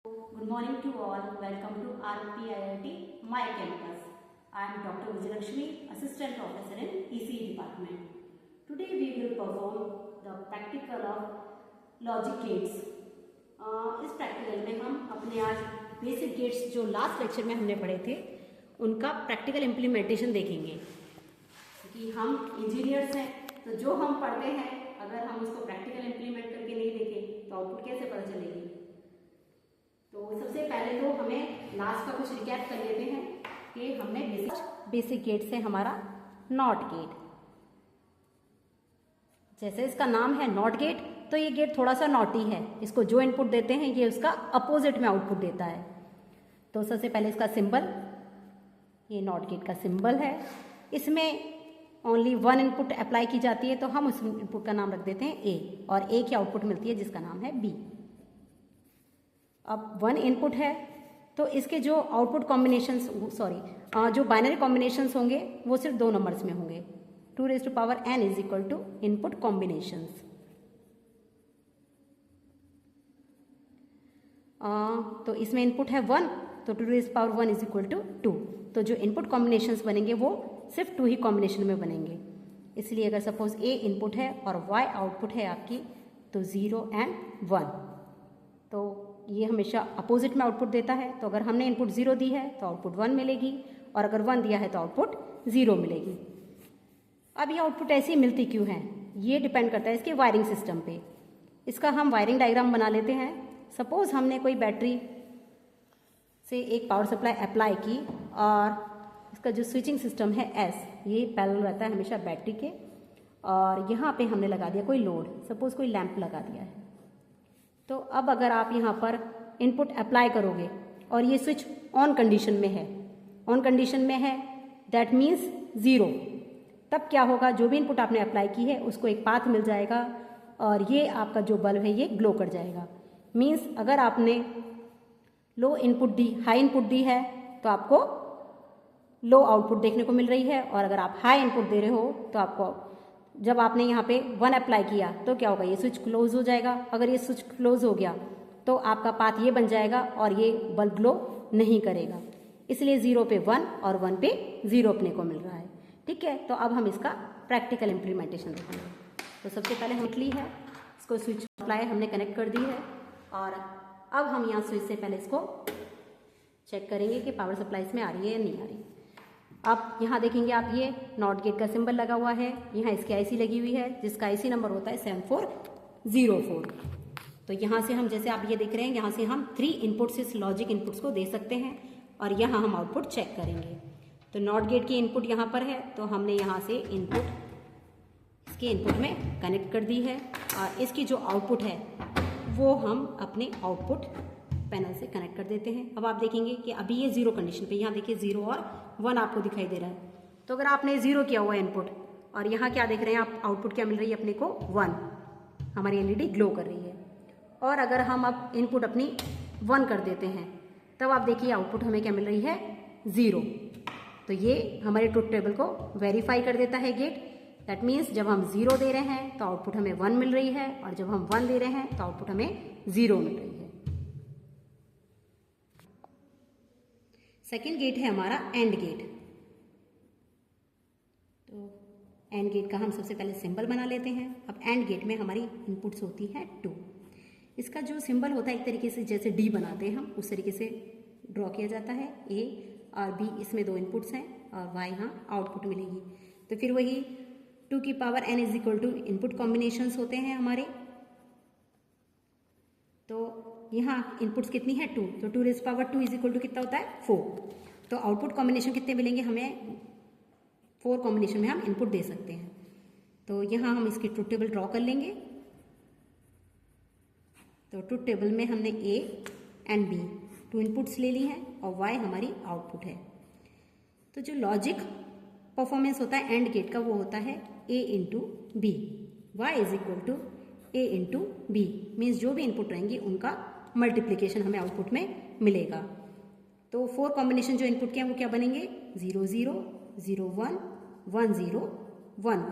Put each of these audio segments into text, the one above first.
Good morning to all. Welcome to RPIIT My Campus. I am Dr. Vijayalakshmi, Assistant Professor in ECE Department. Today we will perform the practical of logic gates. इस practical में हम अपने आज basic gates जो last lecture में हमने पढ़े थे उनका प्रैक्टिकल इम्प्लीमेंटेशन देखेंगे कि हम इंजीनियर्स हैं तो जो हम पढ़ते हैं अगर हम उसको प्रैक्टिकल इम्प्लीमेंट करके नहीं देखें तो आउटपुट कैसे पता चलेगी। तो सबसे पहले तो हमें लास्ट का कुछ रिकैप कर लेते हैं कि हमने बेसिक गेट से हमारा नॉट गेट, जैसे इसका नाम है नॉट गेट तो ये गेट थोड़ा सा नॉटी है, इसको जो इनपुट देते हैं ये उसका अपोजिट में आउटपुट देता है। तो सबसे पहले इसका सिंबल, ये नॉट गेट का सिंबल है, इसमें ओनली वन इनपुट अप्लाई की जाती है तो हम उस इनपुट का नाम रख देते हैं ए और ए की आउटपुट मिलती है जिसका नाम है बी। अब वन इनपुट है तो इसके जो आउटपुट कॉम्बिनेशंस जो बाइनरी कॉम्बिनेशंस होंगे वो सिर्फ दो नंबर्स में होंगे। 2n is equal to input combinations. तो इसमें इनपुट है 1 तो 2n इज इक्वल टू 2। तो जो इनपुट कॉम्बिनेशंस बनेंगे वो सिर्फ 2 ही कॉम्बिनेशन में बनेंगे। इसलिए अगर सपोज ए इनपुट है और y आउटपुट है आपकी तो 0 and 1, तो ये हमेशा अपोजिट में आउटपुट देता है। तो अगर हमने इनपुट 0 दी है तो आउटपुट 1 मिलेगी और अगर 1 दिया है तो आउटपुट 0 मिलेगी। अब ये आउटपुट ऐसी मिलती क्यों है, ये डिपेंड करता है इसके वायरिंग सिस्टम पे। इसका हम वायरिंग डायग्राम बना लेते हैं। सपोज हमने कोई बैटरी से एक पावर सप्लाई अप्लाई की और इसका जो स्विचिंग सिस्टम है एस, ये पैरेलल रहता है हमेशा बैटरी के, और यहाँ पे हमने लगा दिया कोई लोड, सपोज कोई लैंप लगा दिया है। तो अब अगर आप यहाँ पर इनपुट अप्लाई करोगे और ये स्विच ऑन कंडीशन में है, ऑन कंडीशन में है दैट मीन्स 0, तब क्या होगा, जो भी इनपुट आपने अप्लाई की है उसको एक पाथ मिल जाएगा और ये आपका जो बल्ब है ये ग्लो कर जाएगा। मीन्स अगर आपने लो इनपुट दी, हाई इनपुट दी है तो आपको लो आउटपुट देखने को मिल रही है, और अगर आप हाई इनपुट दे रहे हो तो आपको, जब आपने यहाँ पे 1 अप्लाई किया तो क्या होगा, ये स्विच क्लोज हो जाएगा। अगर ये स्विच क्लोज हो गया तो आपका पाथ ये बन जाएगा और ये बल्ब ग्लो नहीं करेगा। इसलिए 0 पे 1 और 1 पे 0 अपने को मिल रहा है। ठीक है, तो अब हम इसका प्रैक्टिकल इम्प्लीमेंटेशन देखेंगे। तो सबसे पहले हम ली है, इसको स्विच अप्लाई हमने कनेक्ट कर दी है और अब हम यहाँ स्विच से पहले इसको चेक करेंगे कि पावर सप्लाई इसमें आ रही है या नहीं आ रही। अब यहाँ देखेंगे आप, ये नॉट गेट का सिंबल लगा हुआ है, यहाँ इसकी आईसी लगी हुई है जिसका आईसी नंबर होता है 7404। तो यहाँ से हम, जैसे आप ये देख रहे हैं, यहाँ से हम 3 इनपुट्स इस लॉजिक इनपुट्स को दे सकते हैं और यहाँ हम आउटपुट चेक करेंगे। तो नॉट गेट की इनपुट यहाँ पर है तो हमने यहाँ से इनपुट इसके इनपुट में कनेक्ट कर दी है और इसकी जो आउटपुट है वो हम अपने आउटपुट पैनल से कनेक्ट कर देते हैं। अब आप देखेंगे कि अभी ये 0 कंडीशन पे, यहाँ देखिए 0 और 1 आपको दिखाई दे रहा है। तो अगर आपने 0 किया हुआ इनपुट और यहाँ क्या देख रहे हैं आप, आउटपुट क्या मिल रही है अपने को 1, हमारी एलईडी ग्लो कर रही है। और अगर हम अब इनपुट अपनी 1 कर देते हैं तब आप देखिए आउटपुट हमें क्या मिल रही है 0। तो ये हमारे ट्रुथ टेबल को वेरीफाई कर देता है गेट। दैट मीन्स जब हम 0 दे रहे हैं तो आउटपुट हमें 1 मिल रही है और जब हम 1 दे रहे हैं तो आउटपुट हमें 0 मिल रही है। सेकेंड गेट है हमारा एंड गेट। तो एंड गेट का हम सबसे पहले सिंबल बना लेते हैं। अब एंड गेट में हमारी इनपुट्स होती है 2। इसका जो सिंबल होता है एक तरीके से जैसे डी बनाते हैं हम, उस तरीके से ड्रॉ किया जाता है। ए और बी इसमें 2 इनपुट्स हैं और वाई यहाँ आउटपुट मिलेगी। तो फिर वही 2n is equal to input combinations होते हैं हमारे। तो यहाँ इनपुट्स कितनी है 2, तो 2 इज इक्वल टू कितना होता है 4। तो आउटपुट कॉम्बिनेशन कितने मिलेंगे हमें, 4 कॉम्बिनेशन में हम इनपुट दे सकते हैं। तो यहाँ हम इसकी ट्रुथ टेबल ड्रॉ कर लेंगे। तो ट्रुथ टेबल में हमने ए एंड बी 2 इनपुट्स ले ली हैं और वाई हमारी आउटपुट है। तो जो लॉजिक परफॉर्मेंस होता है एंड गेट का वो होता है A into B, Y is equal to A into B. Means जो भी इनपुट रहेंगी उनका मल्टीप्लीकेशन हमें आउटपुट में मिलेगा। तो 4 कॉम्बिनेशन जो इनपुट के हैं वो क्या बनेंगे, 0 0 0 1 1 0 1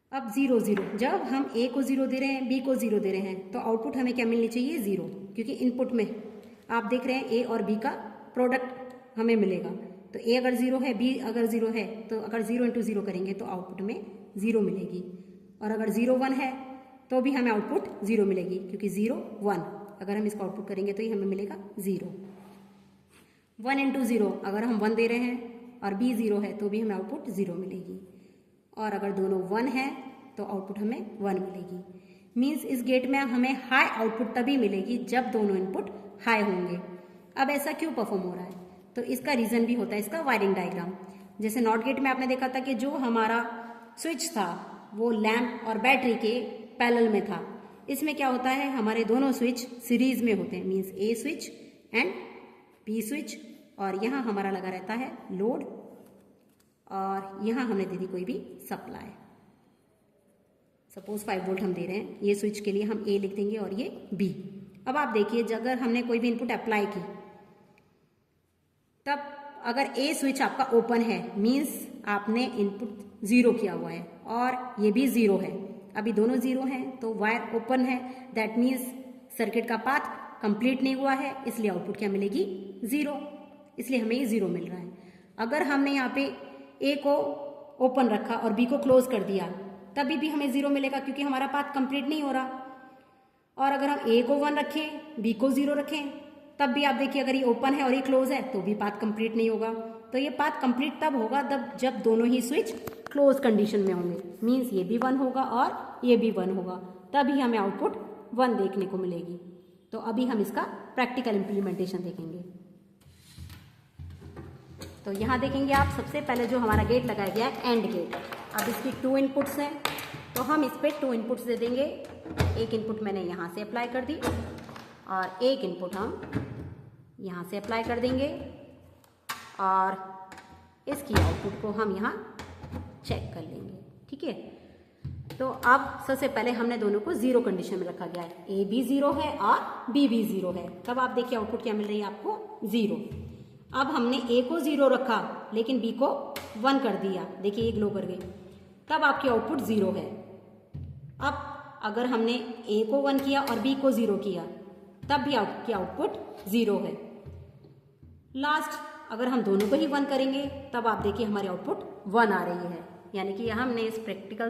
1। अब 0 0, जब हम ए को 0 दे रहे हैं, बी को 0 दे रहे हैं, तो आउटपुट हमें क्या मिलनी चाहिए? 0, क्योंकि इनपुट में आप देख रहे हैं ए और बी का प्रोडक्ट हमें मिलेगा। तो ए अगर 0 है, बी अगर 0 है, तो अगर 0 इंटू 0 करेंगे तो आउटपुट में 0 मिलेगी। और अगर 0 1 है तो भी हमें आउटपुट 0 मिलेगी, क्योंकि 0 1 अगर हम इसको आउटपुट करेंगे तो ये हमें मिलेगा 0। 1 इंटू 0 अगर हम 1 दे रहे हैं और बी 0 है तो भी हमें आउटपुट 0 मिलेगी। और अगर दोनों 1 है तो आउटपुट हमें 1 मिलेगी। मीन्स इस गेट में हमें हाई आउटपुट तभी मिलेगी जब दोनों इनपुट हाई होंगे। अब ऐसा क्यों परफॉर्म हो रहा है? तो इसका रीजन भी होता है इसका वायरिंग डायग्राम। जैसे नॉट गेट में आपने देखा था कि जो हमारा स्विच था वो लैंप और बैटरी के पैरेलल में था। इसमें क्या होता है, हमारे दोनों स्विच सीरीज में होते हैं, means A switch and B switch. और यहाँ हमारा लगा रहता है लोड, और यहाँ हमने दे दी कोई भी सप्लाई। सपोज 5 वोल्ट हम दे रहे हैं, ये स्विच के लिए हम ए लिख देंगे और ये बी। अब आप देखिए, अगर हमने कोई भी इनपुट अप्लाई की, तब अगर ए स्विच आपका ओपन है, मीन्स आपने इनपुट 0 किया हुआ है, और ये भी 0 है, अभी दोनों 0 हैं, तो वायर ओपन है, दैट मीन्स सर्किट का पाथ कंप्लीट नहीं हुआ है, इसलिए आउटपुट क्या मिलेगी? 0। इसलिए हमें ये 0 मिल रहा है। अगर हमने यहाँ पे ए को ओपन रखा और बी को क्लोज कर दिया, तभी भी हमें 0 मिलेगा, क्योंकि हमारा पाथ कंप्लीट नहीं हो रहा। और अगर हम ए को 1 रखें, बी को 0 रखें, तब भी आप देखिए अगर ये ओपन है और ये क्लोज है तो भी पाथ कंप्लीट नहीं होगा। तो ये पाथ कंप्लीट तब होगा जब दोनों ही स्विच क्लोज कंडीशन में होंगे, मीन्स ये भी 1 होगा और ये भी 1 होगा, तभी हमें आउटपुट 1 देखने को मिलेगी। तो अभी हम इसका प्रैक्टिकल इम्प्लीमेंटेशन देखेंगे। तो यहाँ देखेंगे आप, सबसे पहले जो हमारा गेट लगाया गया है एंड गेट। अब इसकी 2 इनपुट्स हैं, तो हम इस पर 2 इनपुट्स दे देंगे। एक इनपुट मैंने यहाँ से अप्लाई कर दी और एक इनपुट हम यहाँ से अप्लाई कर देंगे, और इसकी आउटपुट को हम यहाँ चेक कर लेंगे। ठीक है, तो अब सबसे पहले हमने दोनों को 0 कंडीशन में रखा गया है, ए भी 0 है और बी भी 0 है। तब आप देखिए आउटपुट क्या मिल रही है आपको? 0। अब हमने ए को 0 रखा लेकिन बी को 1 कर दिया, देखिए ये ग्लो कर गई, तब आपकी आउटपुट 0 है। अब अगर हमने ए को 1 किया और बी को 0 किया, तब भी आपकी आउटपुट 0 है। लास्ट अगर हम दोनों को ही 1 करेंगे, तब आप देखिए हमारी आउटपुट 1 आ रही है। यानी कि हमने इस प्रैक्टिकल